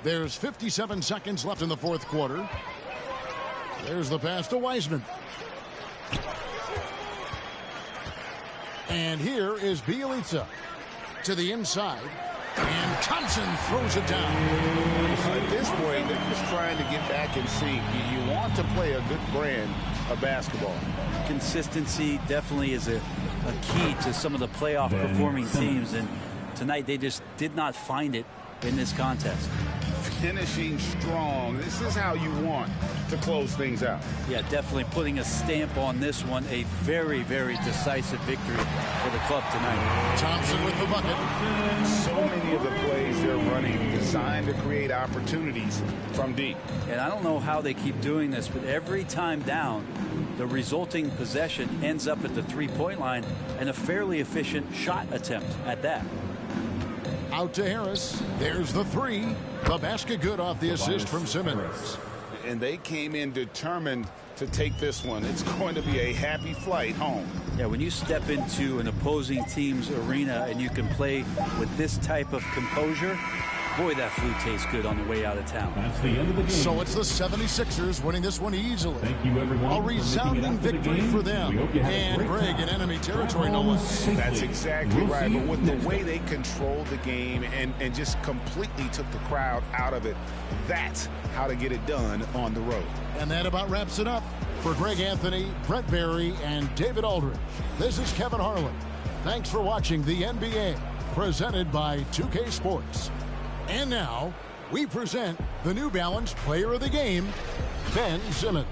There's 57 seconds left in the 4th quarter. There's the pass to Wiseman. And here is Bielitsa to the inside. And Thompson throws it down. At this point, they're just trying to get back in sync. You want to play a good brand of basketball. Consistency definitely is a key to some of the playoff performing teams, and tonight they just did not find it in this contest. Finishing strong. This is how you want to close things out. Yeah, definitely putting a stamp on this one. A very, very decisive victory for the club tonight. Thompson with the bucket. So many of the plays they're running designed to create opportunities from deep. And I don't know how they keep doing this, but every time down, the resulting possession ends up at the three-point line, and a fairly efficient shot attempt at that. Out to Harris. There's the 3. The basket good off the assist from Simmons. And they came in determined to take this one. It's going to be a happy flight home. Yeah, when you step into an opposing team's arena and you can play with this type of composure, boy, that food tastes good on the way out of town. That's the end of the game. So it's the 76ers winning this one easily. Thank you, everyone. A resounding victory for them. And Greg in enemy territory, no one. That's exactly right. But with the way they controlled the game and just completely took the crowd out of it, that's how to get it done on the road. And that about wraps it up. For Greg Anthony, Brett Barry, and David Aldridge, this is Kevin Harlan. Thanks for watching the NBA, presented by 2K Sports. And now, we present the New Balance Player of the Game, Ben Simmons.